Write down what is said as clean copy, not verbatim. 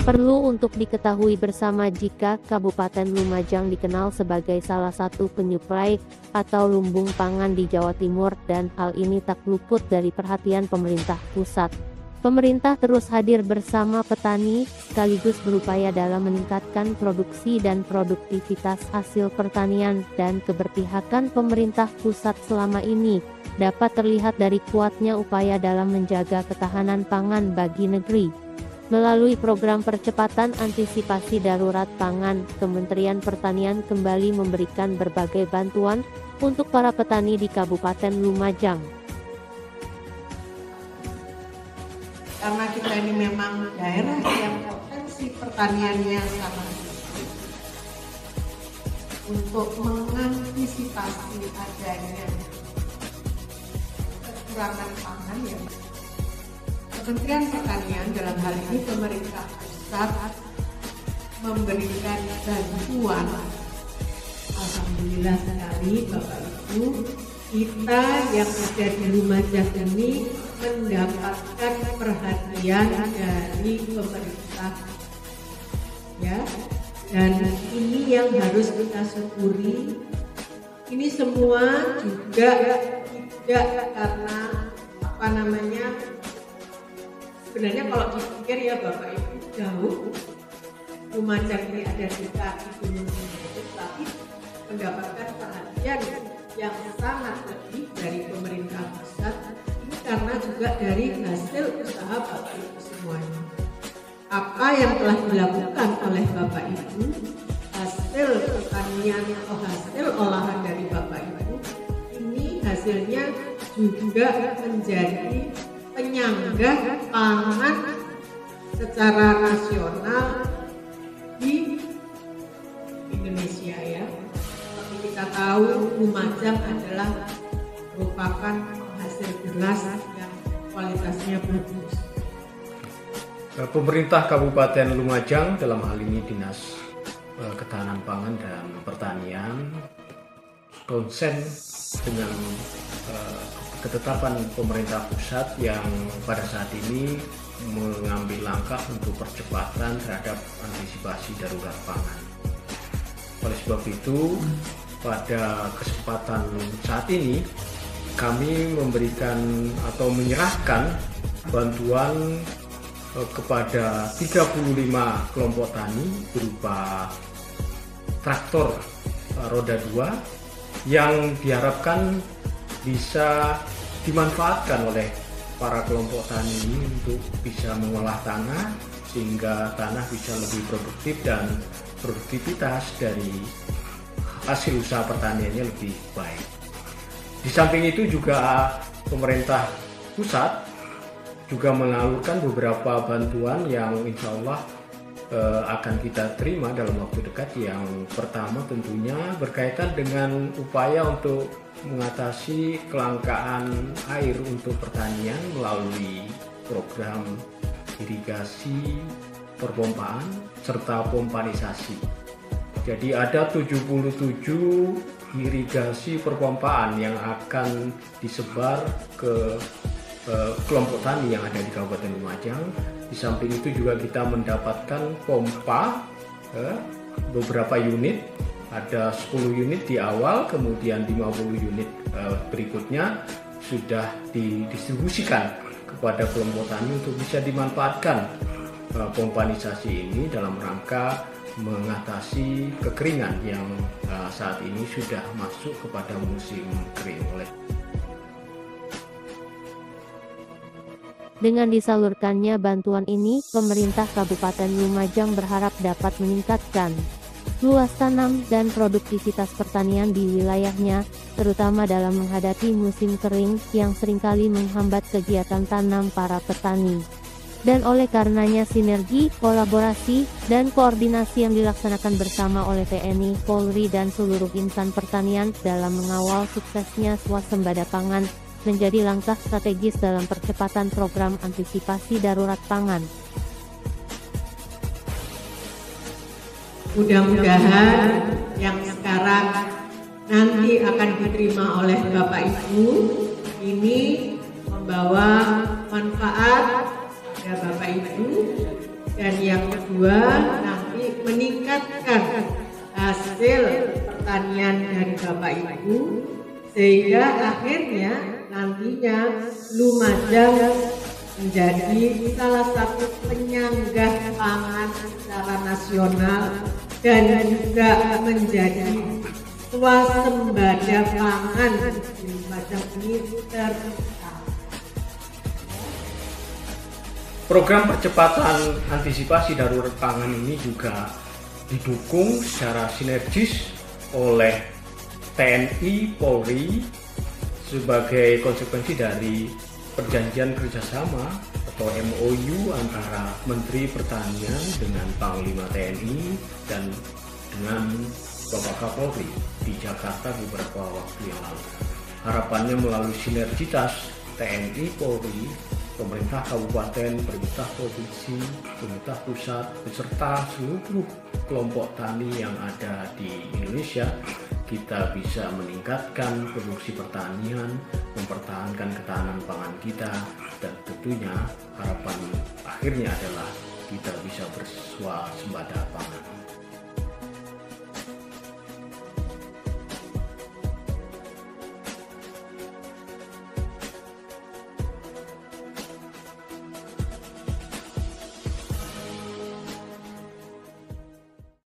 Perlu untuk diketahui bersama jika Kabupaten Lumajang dikenal sebagai salah satu penyuplai atau lumbung pangan di Jawa Timur dan hal ini tak luput dari perhatian pemerintah pusat. Pemerintah terus hadir bersama petani, sekaligus berupaya dalam meningkatkan produksi dan produktivitas hasil pertanian dan keberpihakan pemerintah pusat selama ini dapat terlihat dari kuatnya upaya dalam menjaga ketahanan pangan bagi negeri. Melalui program percepatan antisipasi darurat pangan, Kementerian Pertanian kembali memberikan berbagai bantuan untuk para petani di Kabupaten Lumajang. Karena kita ini memang daerah yang potensi pertaniannya sangat tinggi, untuk mengantisipasi adanya kekurangan pangan ya, Kementerian Pertanian dalam hal ini pemerintah pusat memberikan bantuan. Alhamdulillah sekali Bapak Ibu, kita yang ada di Lumajang ini mendapatkan perhatian dari pemerintah ya, dan ini yang harus kita syukuri. Ini semua juga tidak karena sebenarnya kalau dipikir ya Bapak Ibu, jauh Lumajang ini ada di kaki Gunung Semeru, tapi mendapatkan perhatian yang sangat lebih dari pemerintah pusat. Ini karena juga dari hasil usaha Bapak Ibu semuanya. Apa yang telah dilakukan oleh Bapak Ibu, hasil pertanian atau hasil olahan dari Bapak Ibu, ini hasilnya juga menjadi penyangga pangan secara nasional di Indonesia ya. Seperti kita tahu, Lumajang adalah merupakan penghasil beras yang kualitasnya bagus. Pemerintah Kabupaten Lumajang, dalam hal ini Dinas Ketahanan Pangan dan Pertanian, konsen dengan ketetapan pemerintah pusat yang pada saat ini mengambil langkah untuk percepatan terhadap antisipasi darurat pangan. Oleh sebab itu, pada kesempatan saat ini kami memberikan atau menyerahkan bantuan kepada 35 kelompok tani berupa traktor roda 2 yang diharapkan bisa dimanfaatkan oleh para kelompok tani ini untuk bisa mengolah tanah sehingga tanah bisa lebih produktif dan produktivitas dari hasil usaha pertaniannya lebih baik. Di samping itu juga pemerintah pusat juga mengalurkan beberapa bantuan yang insya Allah akan kita terima dalam waktu dekat. Yang pertama tentunya berkaitan dengan upaya untuk mengatasi kelangkaan air untuk pertanian melalui program irigasi perpompaan serta pompanisasi. Jadi ada 77 irigasi perpompaan yang akan disebar ke kelompok tani yang ada di Kabupaten Lumajang. Di samping itu juga kita mendapatkan pompa beberapa unit, ada 10 unit di awal, kemudian 50 unit berikutnya sudah didistribusikan kepada kelompok tani untuk bisa dimanfaatkan pompanisasi ini dalam rangka mengatasi kekeringan yang saat ini sudah masuk kepada musim kering. Dengan disalurkannya bantuan ini, pemerintah Kabupaten Lumajang berharap dapat meningkatkan luas tanam dan produktivitas pertanian di wilayahnya, terutama dalam menghadapi musim kering yang seringkali menghambat kegiatan tanam para petani. Dan oleh karenanya sinergi, kolaborasi, dan koordinasi yang dilaksanakan bersama oleh TNI, Polri, dan seluruh insan pertanian dalam mengawal suksesnya swasembada pangan menjadi langkah strategis dalam percepatan program antisipasi darurat pangan. Mudah-mudahan yang sekarang nanti akan diterima oleh Bapak Ibu ini membawa manfaat pada Bapak Ibu Dan yang kedua, nanti meningkatkan hasil pertanian dari Bapak Ibu sehingga akhirnya nantinya Lumajang menjadi salah satu penyangga pangan secara nasional dan juga menjadi swasembada pangan di Lumajang ini terutama. Program percepatan antisipasi darurat pangan ini juga didukung secara sinergis oleh TNI, Polri sebagai konsekuensi dari perjanjian kerjasama atau MOU antara Menteri Pertanian dengan Panglima TNI dan dengan Bapak Kapolri di Jakarta beberapa waktu yang lalu. Harapannya melalui sinergitas TNI, Polri, pemerintah kabupaten, pemerintah provinsi, pemerintah pusat, beserta seluruh kelompok tani yang ada di Indonesia, kita bisa meningkatkan produksi pertanian, mempertahankan ketahanan pangan kita, dan tentunya harapan akhirnya adalah kita bisa berswasembada pangan.